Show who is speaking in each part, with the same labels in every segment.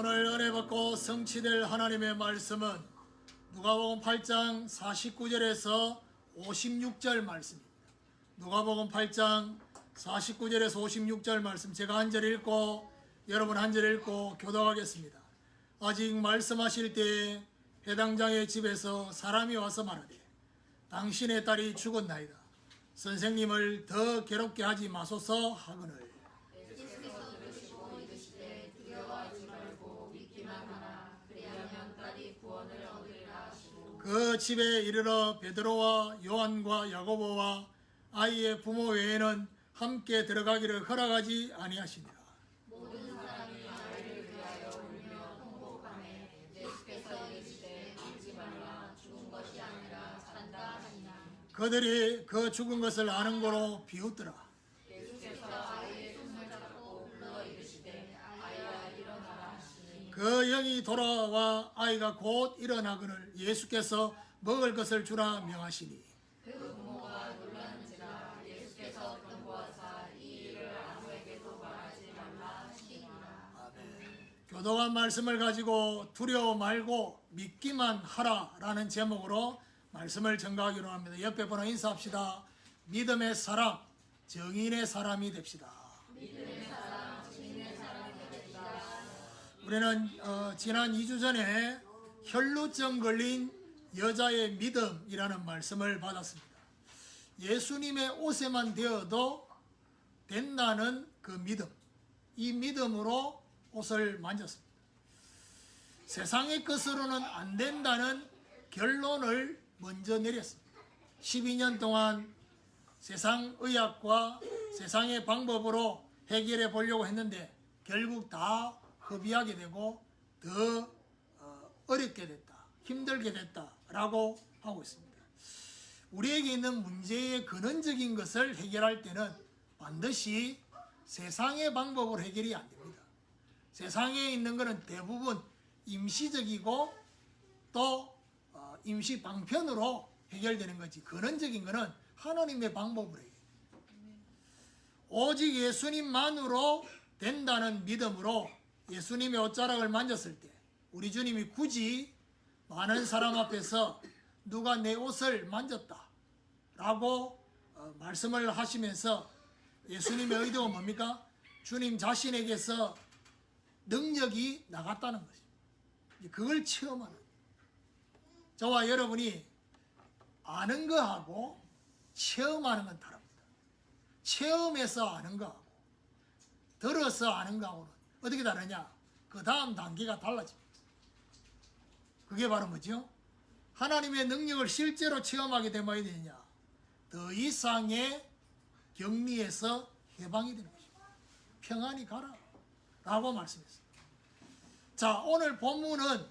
Speaker 1: 오늘 은혜 받고 성취될 하나님의 말씀은 누가복음 8장 49절에서 56절 말씀입니다. 누가복음 8장 49절에서 56절 말씀, 제가 한 절 읽고 여러분 한 절 읽고 교독하겠습니다. 아직 말씀하실 때에 회당장의 집에서 사람이 와서 말하되 당신의 딸이 죽었나이다. 선생님을 더 괴롭게 하지 마소서 하거늘.
Speaker 2: 예수께서 들으시고 이르시되 두려워하지 말고 믿기만 하라. 그리하면 딸이 구원을 얻으리라 하시고
Speaker 1: 그 집에 이르러 베드로와 요한과 야고보와 아이의 부모 외에는 함께 들어가기를 허락하지 아니하시니라.
Speaker 2: 모든 사람이 아이를 위하여 울며 통곡하매 예수께서 이르시되 울지 말라. 죽은 것이 아니라 산다 하시니라.
Speaker 1: 그들이 그 죽은 것을 아는 고로 비웃더라.
Speaker 2: 예수께서 아이의 손을 잡고 불러 이르시되 아이야 일어나라 하시니
Speaker 1: 그 영이 돌아와 아이가 곧 일어나거늘 예수께서 먹을 것을 주라 명하시니
Speaker 2: 그 부모가 놀라는지라. 예수께서 경고하사 이 일을 아무에게도 말하지 말라 하시니라.
Speaker 1: 교독한 말씀을 가지고 두려워 말고 믿기만 하라라는 제목으로 말씀을 전가하기로 합니다. 옆에 분과 인사합시다. 믿음의 사람, 정인의 사람이 됩시다.
Speaker 2: 믿음의 사람, 증인의 사람이 되겠다.
Speaker 1: 우리는 지난 2주 전에 혈루증 걸린 여자의 믿음이라는 말씀을 받았습니다. 예수님의 옷에만 되어도 된다는 그 믿음, 이 믿음으로 옷을 만졌습니다. 세상의 것으로는 안 된다는 결론을 먼저 내렸습니다. 12년 동안 세상 의학과 세상의 방법으로 해결해 보려고 했는데 결국 다 허비하게 되고 더 어렵게 됐다, 힘들게 됐다라고 하고 있습니다. 우리에게 있는 문제의 근원적인 것을 해결할 때는 반드시 세상의 방법으로 해결이 안 됩니다. 세상에 있는 것은 대부분 임시적이고 또 임시 방편으로 해결되는 거지, 근원적인 것은 하나님의 방법으로 해결됩니다. 오직 예수님만으로 된다는 믿음으로 예수님의 옷자락을 만졌을 때 우리 주님이 굳이 많은 사람 앞에서 누가 내 옷을 만졌다 라고 말씀을 하시면서 예수님의 의도가 뭡니까? 주님 자신에게서 능력이 나갔다는 것입니다. 그걸 체험하는, 저와 여러분이 아는 거하고 체험하는 건 다릅니다. 체험해서 아는 거하고 들어서 아는 거하고는 어떻게 다르냐? 그 다음 단계가 달라집니다. 그게 바로 뭐죠? 하나님의 능력을 실제로 체험하게 되면 어떻게 되느냐? 더 이상의 격리에서 해방이 되는 것입니다. 평안히 가라 라고 말씀했습니다. 자, 오늘 본문은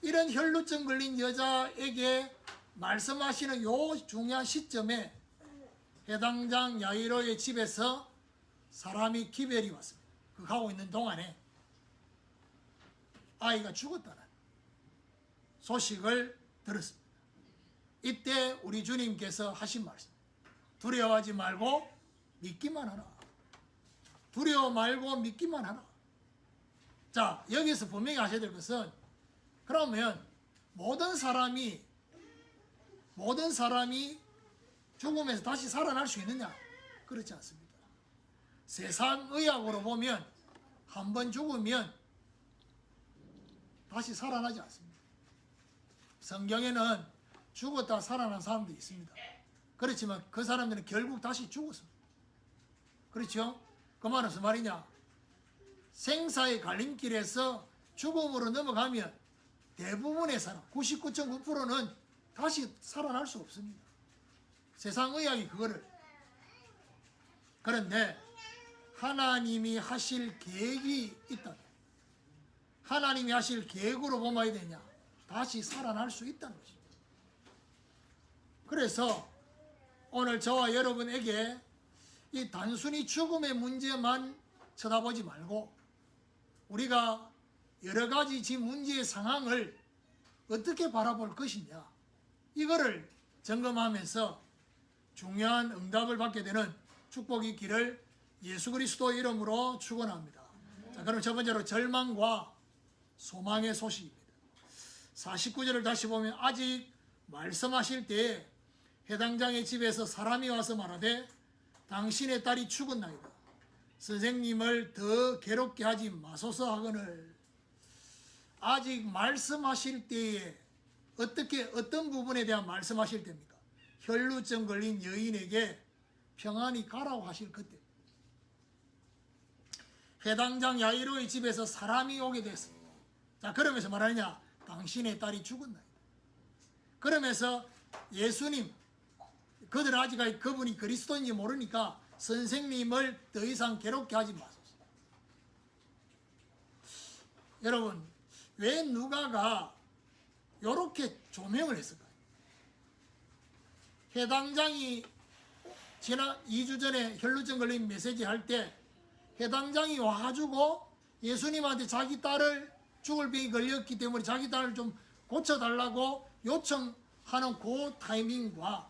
Speaker 1: 이런 혈루증 걸린 여자에게 말씀하시는 요 중요한 시점에 해당장 야이로의 집에서 사람이 기별이 왔습니다. 그 가고 있는 동안에 아이가 죽었다는 소식을 들었습니다. 이때 우리 주님께서 하신 말씀, 두려워하지 말고 믿기만 하라. 두려워 말고 믿기만 하라. 자, 여기서 분명히 아셔야 될 것은, 그러면 모든 사람이 죽음에서 다시 살아날 수 있느냐? 그렇지 않습니다. 세상 의학으로 보면 한 번 죽으면 다시 살아나지 않습니다. 성경에는 죽었다 살아난 사람도 있습니다. 그렇지만 그 사람들은 결국 다시 죽었습니다. 그렇죠? 그 말은 무슨 말이냐? 생사의 갈림길에서 죽음으로 넘어가면 대부분의 사람, 99.9%는 다시 살아날 수 없습니다. 세상 의학이 그거를. 그런데 하나님이 하실 계획이 있다. 하나님이 하실 계획으로 보면 어떻게 되냐? 다시 살아날 수 있다는 것입니다. 그래서 오늘 저와 여러분에게 이 단순히 죽음의 문제만 쳐다보지 말고 우리가 여러 가지 지금 문제의 상황을 어떻게 바라볼 것이냐, 이거를 점검하면서 중요한 응답을 받게 되는 축복의 길을 예수 그리스도 이름으로 축원합니다. 자, 그럼 첫 번째로 절망과 소망의 소식입니다. 49절을 다시 보면 아직 말씀하실 때에 해당장의 집에서 사람이 와서 말하되 당신의 딸이 죽었나이다. 선생님을 더 괴롭게 하지 마소서 하거늘. 아직 말씀하실 때에 어떤 부분에 대한 말씀하실 때입니까? 혈루증 걸린 여인에게 평안히 가라고 하실 그때. 해당장 야이로의 집에서 사람이 오게 됐습니다. 자, 그러면서 말하느냐? 당신의 딸이 죽었나이다. 그러면서 예수님, 그들은 아직 그분이 그리스도인지 모르니까 선생님을 더 이상 괴롭게 하지 마소서. 여러분, 왜 누가가 이렇게 조명을 했을까요? 해당장이 지난 2주 전에 혈루증 걸린 메시지 할 때 해당장이 와가지고 예수님한테 자기 딸을 죽을 병이 걸렸기 때문에 자기 딸을 좀 고쳐달라고 요청하는 그 타이밍과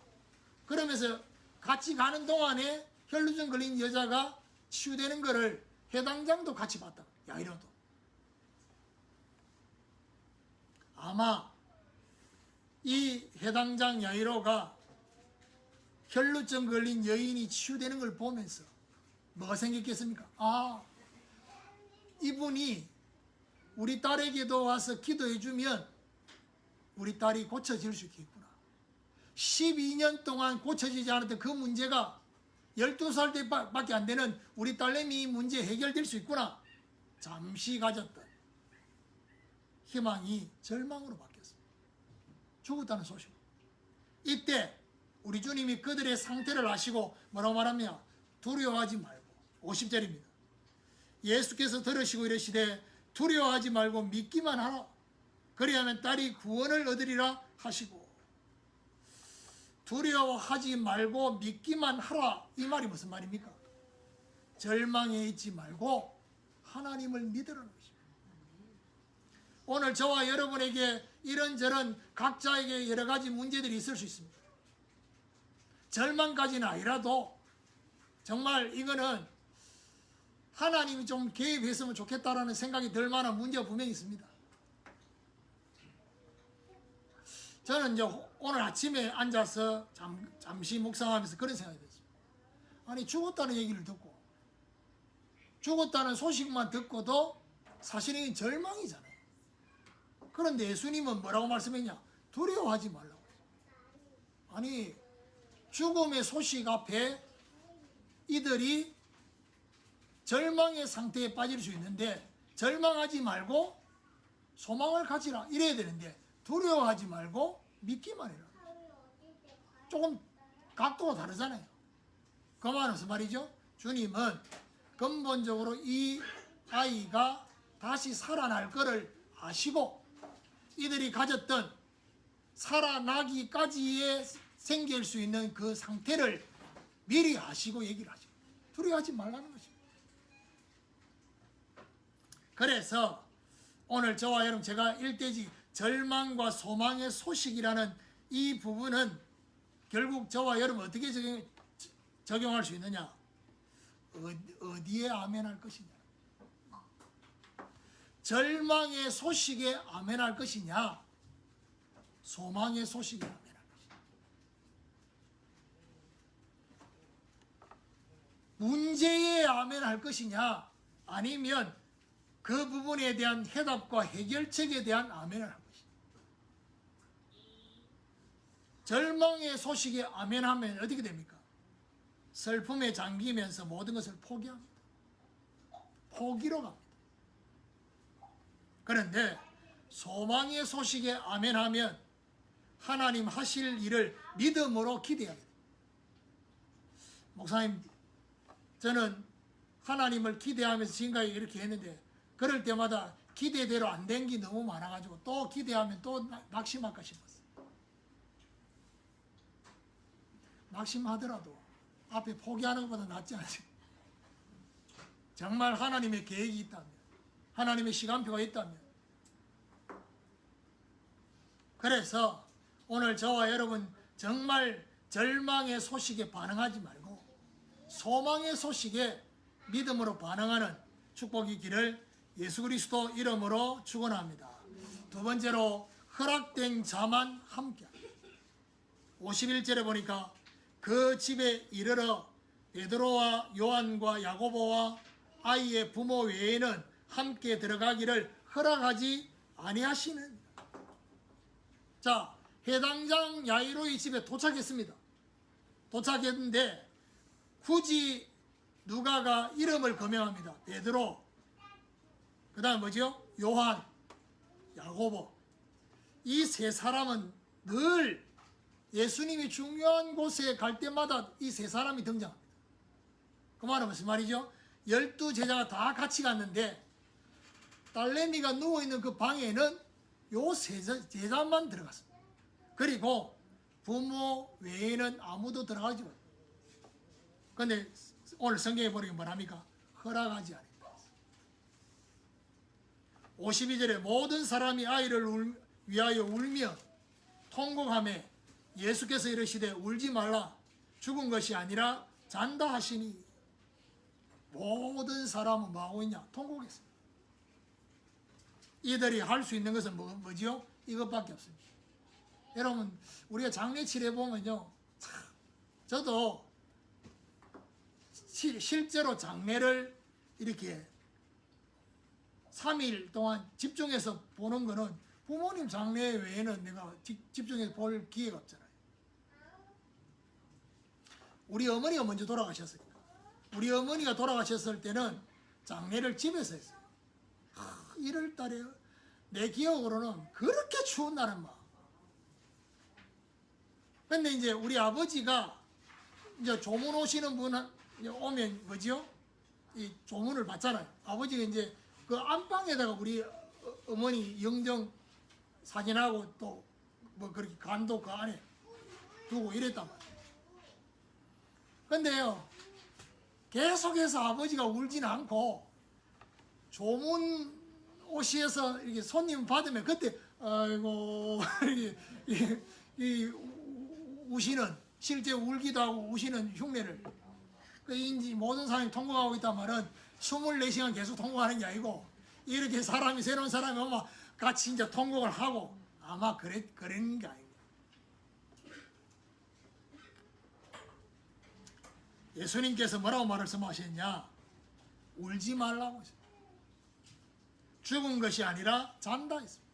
Speaker 1: 그러면서 같이 가는 동안에 혈루증 걸린 여자가 치유되는 것을 해당장도 같이 봤다. 야이로도. 아마 이 해당장 야이로가 혈루증 걸린 여인이 치유되는 걸 보면서 뭐가 생겼겠습니까? 아, 이분이 우리 딸에게도 와서 기도해 주면 우리 딸이 고쳐질 수 있겠구나. 12년 동안 고쳐지지 않았던 그 문제가 12살 때밖에 안 되는 우리 딸내미 문제 해결될 수 있구나. 잠시 가졌던 희망이 절망으로 바뀌었습니다. 죽었다는 소식. 이때 우리 주님이 그들의 상태를 아시고 뭐라고 말하냐? 두려워하지 말고. 50절입니다. 예수께서 들으시고 이르시되 두려워하지 말고 믿기만 하라. 그리하면 딸이 구원을 얻으리라 하시고. 두려워하지 말고 믿기만 하라. 이 말이 무슨 말입니까? 절망에 있지 말고 하나님을 믿으라는 것입니다. 오늘 저와 여러분에게 이런저런 각자에게 여러 가지 문제들이 있을 수 있습니다. 절망까지는 아니라도 정말 이거는 하나님이 좀 개입했으면 좋겠다라는 생각이 들 만한 문제가 분명히 있습니다. 저는 이제 오늘 아침에 앉아서 잠시 묵상하면서 그런 생각이 들었습니다. 아니, 죽었다는 얘기를 듣고 죽었다는 소식만 듣고도 사실은 이게 절망이잖아요. 그런데 예수님은 뭐라고 말씀했냐? 두려워하지 말라고. 아니, 죽음의 소식 앞에 이들이 절망의 상태에 빠질 수 있는데 절망하지 말고 소망을 가지라 이래야 되는데 두려워하지 말고 믿기만 해라. 조금 각도가 다르잖아요. 그 말은 무슨 말이죠? 주님은 근본적으로 이 아이가 다시 살아날 것을 아시고 이들이 가졌던 살아나기까지에 생길 수 있는 그 상태를 미리 아시고 얘기를 하시고 두려워하지 말라는 것입니다. 그래서 오늘 저와 여러분 제가 일대지 절망과 소망의 소식이라는 이 부분은 결국 저와 여러분 어떻게 적용할 수 있느냐? 어디에 아멘할 것이냐? 절망의 소식에 아멘할 것이냐? 소망의 소식에 아멘할 것이냐? 문제에 아멘할 것이냐? 아니면 그 부분에 대한 해답과 해결책에 대한 아멘을 할 것이냐? 절망의 소식에 아멘하면 어떻게 됩니까? 슬픔에 잠기면서 모든 것을 포기합니다. 포기로 갑니다. 그런데 소망의 소식에 아멘하면 하나님 하실 일을 믿음으로 기대해야 됩니다. 목사님, 저는 하나님을 기대하면서 지금까지 이렇게 했는데 그럴 때마다 기대대로 안 된 게 너무 많아가지고 또 기대하면 또 낙심할까 싶었어요. 낙심하더라도 앞에 포기하는 것보다 낫지 않아요? 정말 하나님의 계획이 있다면, 하나님의 시간표가 있다면. 그래서 오늘 저와 여러분 정말 절망의 소식에 반응하지 말고 소망의 소식에 믿음으로 반응하는 축복이 있기를 예수 그리스도 이름으로 축원합니다. 두 번째로 허락된 자만 함께. 51절에 보니까 그 집에 이르러 베드로와 요한과 야고보와 아이의 부모 외에는 함께 들어가기를 허락하지 아니하시는. 자, 해당장 야이로의 집에 도착했습니다. 도착했는데 굳이 누가가 이름을 거명합니다. 베드로, 그 다음 뭐죠? 요한, 야고보. 이 세 사람은 늘 예수님이 중요한 곳에 갈 때마다 이 세 사람이 등장합니다. 그 말은 무슨 말이죠? 12제자가 다 같이 갔는데 딸내미가 누워있는 그 방에는 요 세 제자만 들어갔습니다. 그리고 부모 외에는 아무도 들어가지 못해요. 그런데 오늘 성경에 보니까 뭐랍니까? 허락하지 않았다. 52절에 모든 사람이 아이를 위하여 울며 통곡하며 예수께서 이르시되 울지 말라 죽은 것이 아니라 잔다 하시니. 모든 사람은 뭐하고 있냐? 통곡했습니다. 이들이 할 수 있는 것은 뭐지요? 이것밖에 없습니다. 여러분, 우리가 장례치레 보면요, 저도 실제로 장례를 이렇게 3일 동안 집중해서 보는 거는 부모님 장례 외에는 내가 집중해서 볼 기회가 없잖아요. 우리 어머니가 먼저 돌아가셨어요. 우리 어머니가 돌아가셨을 때는 장례를 집에서 했어요. 1월 달에 내 기억으로는 그렇게 추운 날은 막. 근데 이제 우리 아버지가 이제 조문 오시는 분 오면 뭐지요? 이 조문을 받잖아요. 아버지가 이제 그 안방에다가 우리 어머니 영정 사진하고 또 뭐 그렇게 간도 그 안에 두고 이랬단 말이에요. 근데요, 계속해서 아버지가 울지는 않고 조문 오시에서 이렇게 손님 받으면 그때 아이고 이 우시는, 실제 울기도 하고 우시는 흉내를, 그인지 모든 사람이 통곡하고 있단 말은 24시간 계속 통곡하는 게 아니고 이렇게 사람이, 새로운 사람이 오면 같이 이제 통곡을 하고 아마 그런 게 아닙니다. 예수님께서 뭐라고 말씀하셨냐? 울지 말라고 했습니다. 죽은 것이 아니라 잔다 했습니다.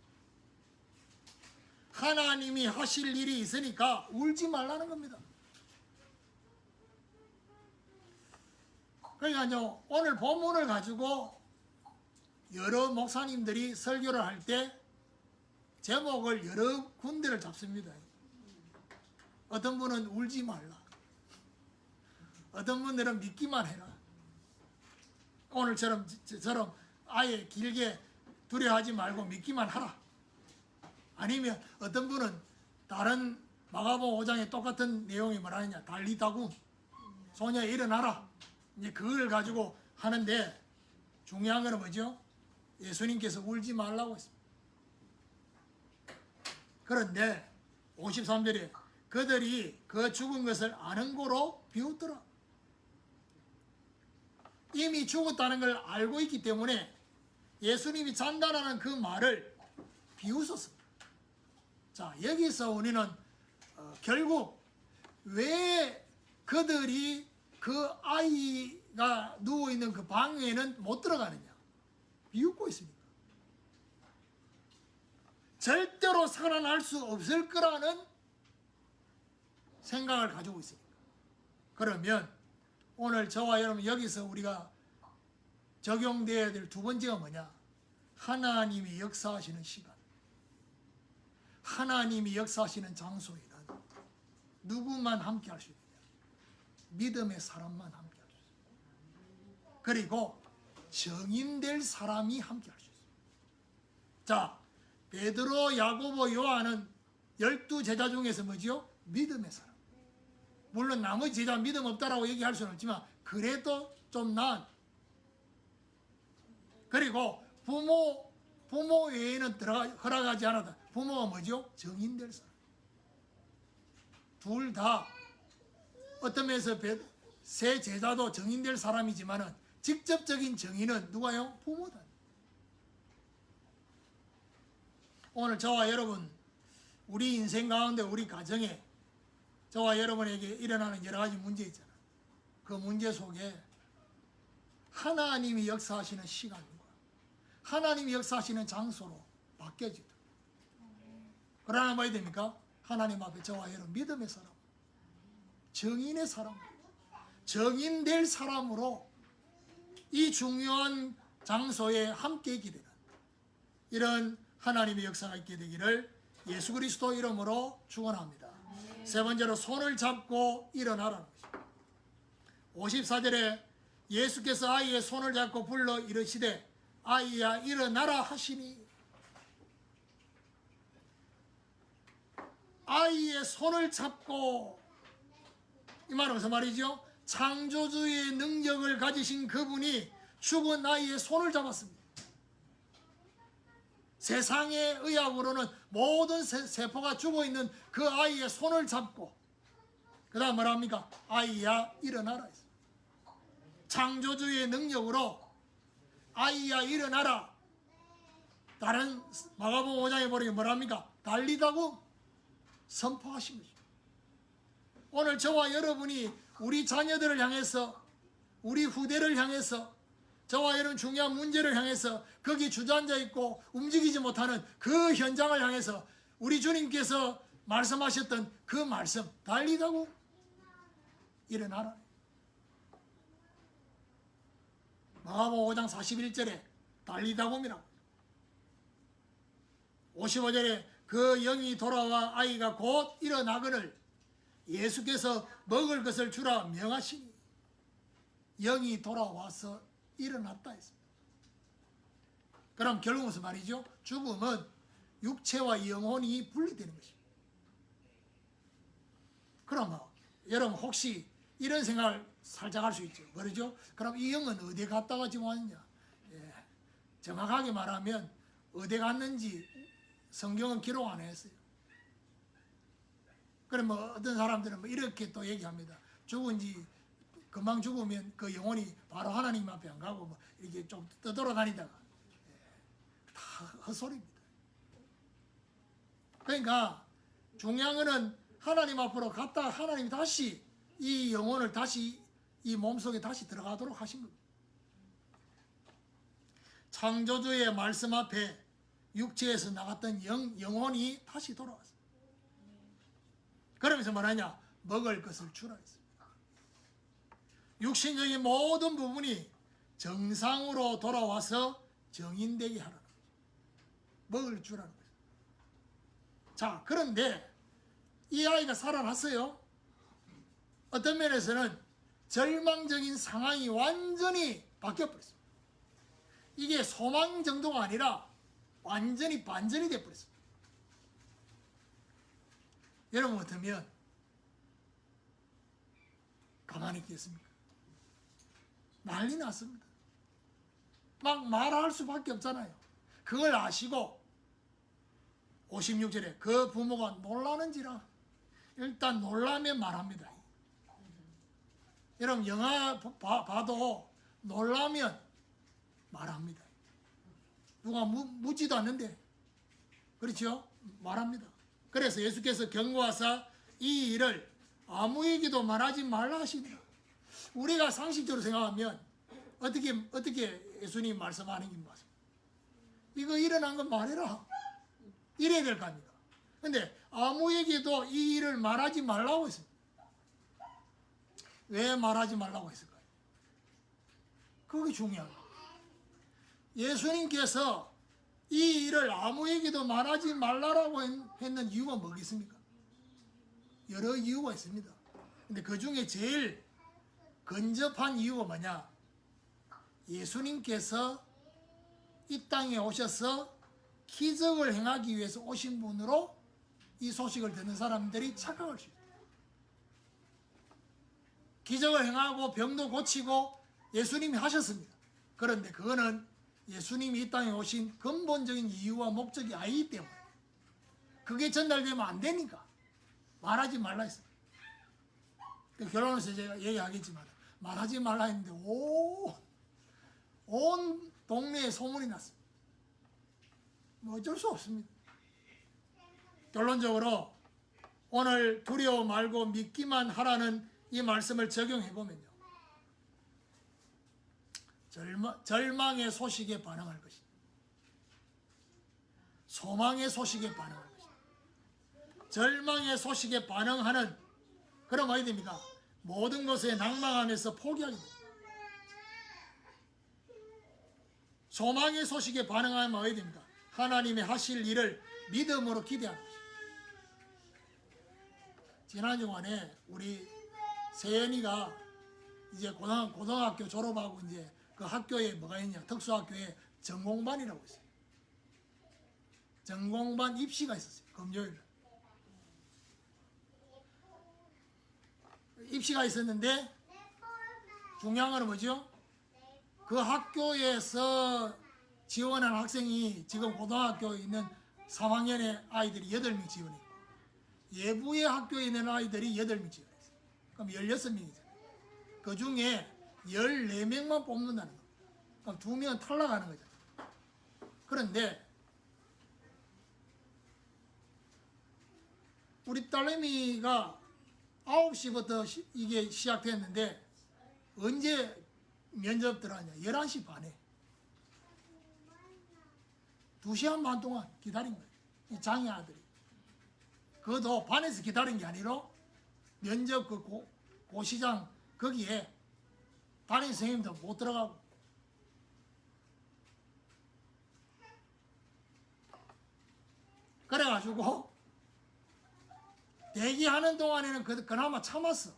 Speaker 1: 하나님이 하실 일이 있으니까 울지 말라는 겁니다. 그러니까요, 오늘 본문을 가지고 여러 목사님들이 설교를 할 때 제목을 여러 군데를 잡습니다. 어떤 분은 울지 말라, 어떤 분들은 믿기만 해라, 오늘처럼 저처럼 아예 길게 두려워하지 말고 믿기만 하라. 아니면 어떤 분은 다른 마가복음 5장에 똑같은 내용이 뭐라느냐, 달리다군, 소녀 일어나라, 이제 그걸 가지고 하는데 중요한 거는 뭐죠? 예수님께서 울지 말라고 했습니다. 그런데 53절에 그들이 그 죽은 것을 아는 고로 비웃더라. 이미 죽었다는 걸 알고 있기 때문에 예수님이 잔다라는 그 말을 비웃었습니다. 자, 여기서 우리는 결국 왜 그들이 그 아이가 누워있는 그 방에는 못 들어가느냐? 비웃고 있습니다. 절대로 살아날 수 없을 거라는 생각을 가지고 있습니다. 그러면 오늘 저와 여러분 여기서 우리가 적용되어야 될 두 번째가 뭐냐? 하나님이 역사하시는 시간, 하나님이 역사하시는 장소에는 누구만 함께 할 수 있느냐? 믿음의 사람만 함께 할 수 있습니다. 그리고 정인될 사람이 함께 할 수 있습니다. 자, 베드로, 야고보, 요한은 12제자 중에서 뭐지요? 믿음의 사람. 물론 나머지 제자 믿음 없다라고 얘기할 수는 없지만 그래도 좀 나은. 그리고 부모 외에는 허락하지 않았다. 부모가 뭐죠? 정인될 사람. 둘 다 어떤 면에서 세 제자도 정인될 사람이지만은 직접적인 정인은 누가요? 부모다. 오늘 저와 여러분, 우리 인생 가운데 우리 가정에 저와 여러분에게 일어나는 여러 가지 문제 있잖아요. 그 문제 속에 하나님이 역사하시는 시간과 하나님이 역사하시는 장소로 바뀌어지도록. 그러나 뭐야 됩니까? 하나님 앞에 저와 여러분 믿음의 사람, 정인의 사람, 정인될 사람으로 이 중요한 장소에 함께 있게 되는 이런 하나님의 역사가 있게 되기를 예수 그리스도 이름으로 축원합니다. 세 번째로 손을 잡고 일어나라는 것입니다. 54절에 예수께서 아이의 손을 잡고 불러 이르시되 아이야 일어나라 하시니, 아이의 손을 잡고, 이 말은 무슨 말이죠? 창조주의 능력을 가지신 그분이 죽은 아이의 손을 잡았습니다. 세상의 의학으로는 모든 세포가 죽어있는 그 아이의 손을 잡고 그 다음 뭐라 합니까? 아이야 일어나라. 창조주의 능력으로 아이야 일어나라. 다른 마가복음 5장에 보니까 뭐라 합니까? 달리다고 선포하신 거죠. 오늘 저와 여러분이 우리 자녀들을 향해서, 우리 후대를 향해서, 저와 여러분 중요한 문제를 향해서 거기 주저앉아 있고 움직이지 못하는 그 현장을 향해서 우리 주님께서 말씀하셨던 그 말씀, 달리다고 일어나라. 마가복음 5장 41절에 달리다고이라고, 55절에 그 영이 돌아와 아이가 곧 일어나거늘 예수께서 먹을 것을 주라 명하시니, 영이 돌아와서 일어났다 했습니다. 그럼 결국 무슨 말이죠? 죽음은 육체와 영혼이 분리되는 것입니다. 그럼 여러분 혹시 이런 생각을 살짝 할 수 있죠. 그러죠? 그럼 이 영은 어디 갔다가 지금 왔느냐? 정확하게 말하면 어디 갔는지 성경은 기록 안 했어요. 그럼 어떤 사람들은 이렇게 또 얘기합니다. 죽은 지 금방 죽으면 그 영혼이 바로 하나님 앞에 안 가고 이렇게 좀 떠돌아다니다가, 다 헛소리입니다. 그러니까 중요한 거는 하나님 앞으로 갔다 하나님이 다시 이 영혼을 다시 이 몸속에 다시 들어가도록 하신 겁니다. 창조주의 말씀 앞에 육체에서 나갔던 영혼이 다시 돌아왔어요. 그러면서 뭐하냐? 먹을 것을 주라 했습니다. 육신적인 모든 부분이 정상으로 돌아와서 정인되게 하라는 거죠. 먹을 주라는 거죠. 자, 그런데 이 아이가 살아났어요. 어떤 면에서는 절망적인 상황이 완전히 바뀌어버렸어요. 이게 소망 정도가 아니라 완전히 반전이 되어버렸어요. 여러분 같으면 가만히 있겠습니까? 난리 났습니다. 막 말할 수밖에 없잖아요. 그걸 아시고 56절에 그 부모가 놀라는지라, 일단 놀라면 말합니다. 여러분 영화 봐도 놀라면 말합니다. 누가 묻지도 않는데, 그렇죠? 말합니다. 그래서 예수께서 경고하사 이 일을 아무에게도 말하지 말라 하시니라. 우리가 상식적으로 생각하면 어떻게 예수님 말씀하는 게 맞습니다. 이거 일어난 건 말해라, 이래야 될 거 아닙니까? 근데 아무에게도 이 일을 말하지 말라고 했습니다. 왜 말하지 말라고 했을까요? 그게 중요한 거예요. 예수님께서 이 일을 아무에게도 말하지 말라고 했는 이유가 뭐겠습니까? 여러 이유가 있습니다. 근데 그 중에 제일 근접한 이유가 뭐냐? 예수님께서 이 땅에 오셔서 기적을 행하기 위해서 오신 분으로 이 소식을 듣는 사람들이 착각할 수 있어요. 기적을 행하고 병도 고치고 예수님이 하셨습니다. 그런데 그거는 예수님이 이 땅에 오신 근본적인 이유와 목적이 아니기 때문에, 그게 전달되면 안 되니까 말하지 말라 했어요. 결론에서 제가 얘기하겠지만 말하지 말라 했는데 온 동네에 소문이 났습니다. 뭐 어쩔 수 없습니다. 결론적으로 오늘 두려워 말고 믿기만 하라는 이 말씀을 적용해 보면요, 절망의 소식에 반응할 것입니다. 소망의 소식에 반응할 것입니다. 절망의 소식에 반응하는, 그럼 어디 됩니까? 모든 것에 낭망하면서 포기하게 됩니다. 소망의 소식에 반응하면 어디 됩니까? 하나님의 하실 일을 믿음으로 기대하는 것입니다. 지난 주간에 우리 세연이가 이제 고등학교 졸업하고 이제 그 학교에 뭐가 있냐, 특수학교에 전공반이라고 있어요. 전공반 입시가 있었어요. 금요일 입시가 있었는데 중요한 건 뭐죠? 그 학교에서 지원한 학생이 지금 고등학교에 있는 3학년의 아이들이 8명 지원했고, 예부의 학교에 있는 아이들이 8명 지원했어요. 그럼 16명이잖아요. 그 중에 14명만 뽑는다는 거. 그럼 2명은 탈락하는 거죠. 그런데 우리 딸내미가 9시부터 이게 시작됐는데 언제 면접 들어가냐? 11시 반에. 2시간 반 동안 기다린 거예요. 이 장애 아들이. 그것도 반에서 기다린 게 아니라 면접 그 고시장 거기에 담임 선생님도 못 들어가고. 그래가지고 대기하는 동안에는 그나마 참았어.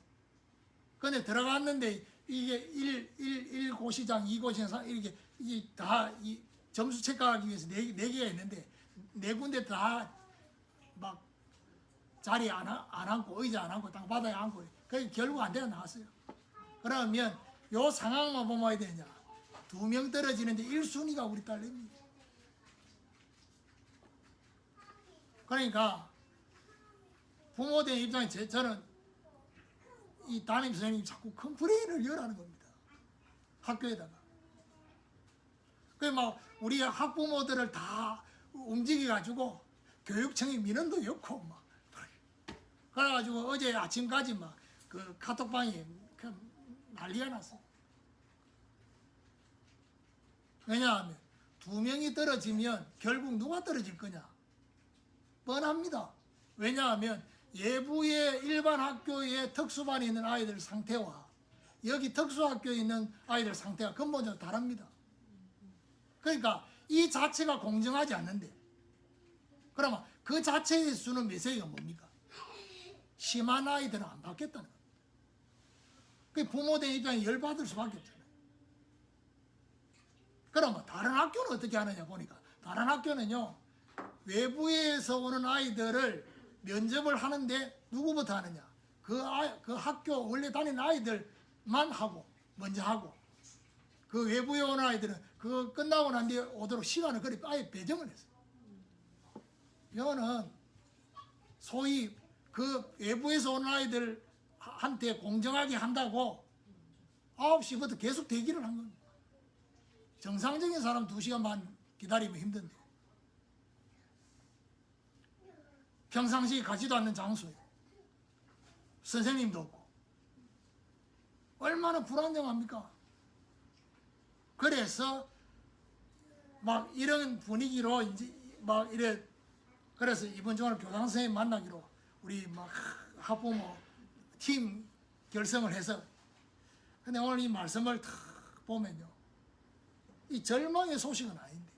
Speaker 1: 근데 들어갔는데 이게 1고시장, 2고시장, 이게 다 이 점수 체크하기 위해서 네 개가 있는데 네 군데 다 막 자리 안 앉고 의자 안 앉고 땅바닥에 앉고, 그래서 결국 안 되어 나왔어요. 그러면 요 상황만 보면 어야 되냐? 2명 떨어지는데 1순위가 우리 딸내미. 그러니까 부모된 입장에 저는 이 담임 선생님이 자꾸 컴플레인을 열하는 겁니다. 학교에다가. 그래서 막 우리 학부모들을 다 움직여가지고 교육청에 민원도 엮고 막. 그래가지고 어제 아침까지 막 그 카톡방에 난리가 났어. 왜냐하면 2명이 떨어지면 결국 누가 떨어질 거냐? 뻔합니다. 왜냐하면 예부의 일반 학교에 특수반에 있는 아이들 상태와 여기 특수학교에 있는 아이들 상태가 근본적으로 다릅니다. 그러니까 이 자체가 공정하지 않는데, 그러면 그 자체의 수는 메시지가 뭡니까? 심한 아이들은 안 받겠다는 겁니다. 그 부모된 입장에 열받을 수밖에 없잖아요. 그러면 다른 학교는 어떻게 하느냐 보니까, 다른 학교는요, 외부에서 오는 아이들을 면접을 하는데 누구부터 하느냐? 그 학교 원래 다니는 아이들만 하고, 먼저 하고, 그 외부에 오는 아이들은 그거 끝나고 난 뒤에 오도록 시간을 그리 아예 배정을 했어요. 이거는 소위 그 외부에서 오는 아이들한테 공정하게 한다고 9시부터 계속 대기를 한 겁니다. 정상적인 사람 2시간 반 기다리면 힘든데. 평상시에 가지도 않는 장소에 선생님도 없고 얼마나 불안정합니까? 그래서 막 이런 분위기로 이제 막 이래, 그래서 이번 주말에 교장 선생님 만나기로 우리 막 학부모 팀 결성을 해서, 근데 오늘 이 말씀을 탁 보면요, 이 절망의 소식은 아닌데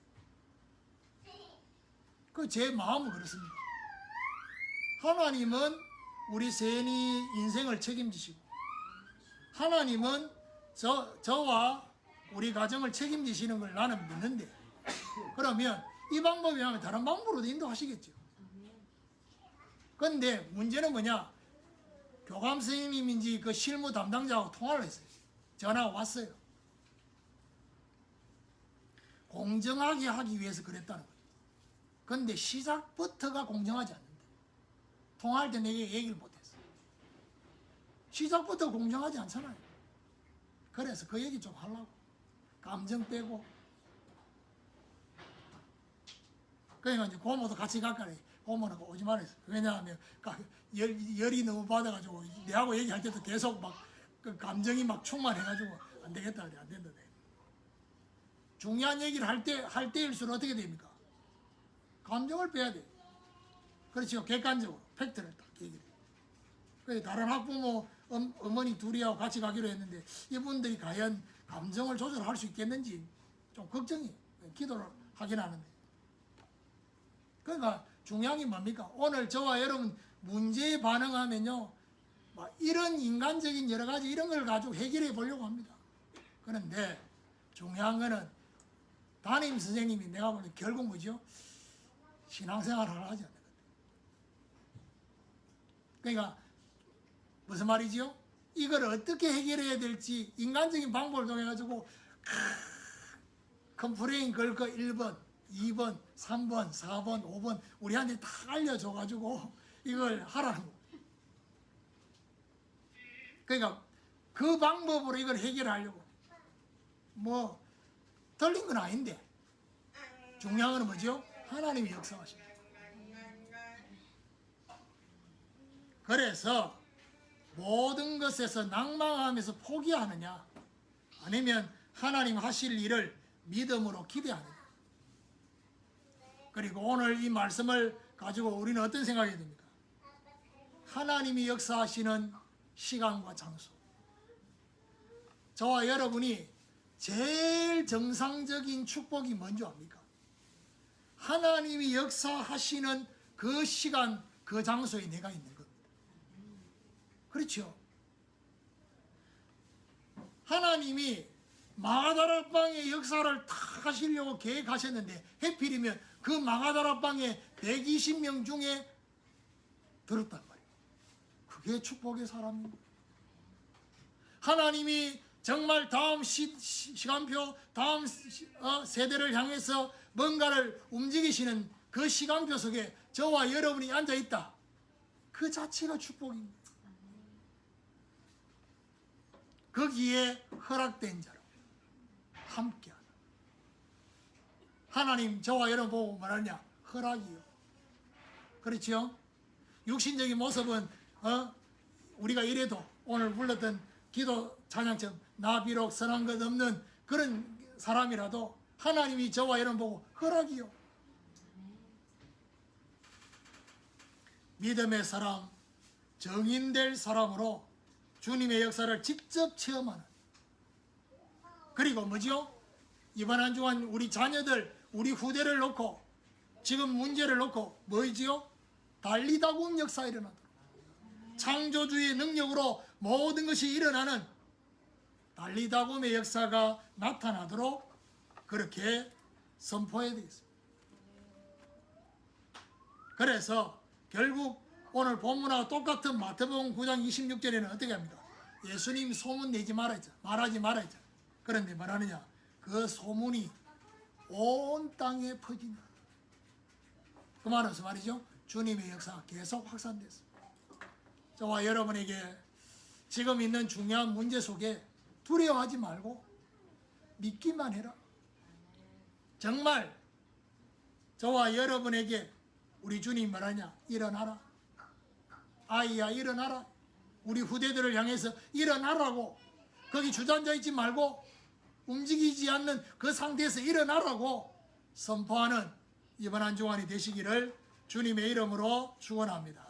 Speaker 1: 그 제 마음은 그렇습니다. 하나님은 우리 세연이 인생을 책임지시고 하나님은 저와 우리 가정을 책임지시는 걸 나는 믿는데, 그러면 이 방법이 아니면 다른 방법으로도 인도하시겠죠. 그런데 문제는 뭐냐? 교감 선생님인지 그 실무 담당자하고 통화를 했어요. 전화가 왔어요. 공정하게 하기 위해서 그랬다는 거예요. 그런데 시작부터가 공정하지 않는데, 통화할 때 내게 얘기를 못했어. 시작부터 공정하지 않잖아요. 그래서 그 얘기 좀 하려고. 감정 빼고. 그러니까 이제 고모도 같이 갈까래. 고모는 오지 말았어. 왜냐하면 열이 너무 받아가지고 내하고 얘기할 때도 계속 막 그 감정이 막 충만해가지고 안 되겠다, 안 된다. 중요한 얘기를 할 때일수록 어떻게 됩니까? 감정을 빼야 돼. 그렇죠. 객관적으로 팩트를 딱 얘기를. 그래서 다른 학부모 어머니 둘이하고 같이 가기로 했는데 이분들이 과연 감정을 조절할 수 있겠는지 좀 걱정이. 기도를 하긴 하는데. 그러니까 중요한 게 뭡니까? 오늘 저와 여러분 문제에 반응하면요, 막 이런 인간적인 여러 가지 이런 걸 가지고 해결해 보려고 합니다. 그런데 중요한 거는 담임 선생님이 내가 보는 결국 뭐죠? 신앙생활을 하지 않는 것. 그러니까 무슨 말이죠? 이걸 어떻게 해결해야 될지 인간적인 방법을 통해 가지고 컴플레인 걸거 1번, 2번, 3번, 4번, 5번 우리한테 다 알려줘 가지고 이걸 하라는 거. 그러니까 그 방법으로 이걸 해결하려고 뭐 틀린 건 아닌데 중요한 건 뭐죠? 하나님이 역사하십니다. 그래서 모든 것에서 낭망하면서 포기하느냐 아니면 하나님 하실 일을 믿음으로 기대하느냐. 그리고 오늘 이 말씀을 가지고 우리는 어떤 생각이 듭니까? 하나님이 역사하시는 시간과 장소. 저와 여러분이 제일 정상적인 축복이 뭔지 압니까? 하나님이 역사하시는 그 시간, 그 장소에 내가 있는 겁니다. 그렇죠? 하나님이 마가다락방의 역사를 다 하시려고 계획하셨는데 해필이면 그 마가다락방의 120명 중에 들었단 말이에요. 그게 축복의 사람입니다. 하나님이 정말 다음 시간표, 다음 세대를 향해서 뭔가를 움직이시는 그 시간표 속에 저와 여러분이 앉아있다. 그 자체가 축복입니다. 거기에 허락된 자로 함께하다. 하나님 저와 여러분 보고 말하냐? 허락이요. 그렇죠? 육신적인 모습은 우리가 이래도 오늘 불렀던 기도 찬양처럼 나 비록 선한 것 없는 그런 사람이라도 하나님이 저와 여러분 보고 허락이요. 믿음의 사람, 정인될 사람으로 주님의 역사를 직접 체험하는. 그리고 뭐죠? 이번 한 주간 우리 자녀들, 우리 후대를 놓고 지금 문제를 놓고 뭐지요? 달리다굼 역사 일어나도록 창조주의 능력으로 모든 것이 일어나는 달리다굼의 역사가 나타나도록 그렇게 선포해야 되겠습니다. 그래서 결국 오늘 본문하고 똑같은 마태복음 9장 26절에는 어떻게 합니까? 예수님 소문 내지 말아야죠. 말하지 말아야죠. 그런데 말하느냐? 그 소문이 온 땅에 퍼진다. 그 말은 무슨 말이죠? 주님의 역사가 계속 확산됐습니다. 저와 여러분에게 지금 있는 중요한 문제 속에 두려워하지 말고 믿기만 해라. 정말 저와 여러분에게 우리 주님 말하냐? 일어나라. 아이야 일어나라. 우리 후대들을 향해서 일어나라고. 거기 주저앉아 있지 말고 움직이지 않는 그 상태에서 일어나라고 선포하는 이번 한 주간이 되시기를 주님의 이름으로 축원합니다.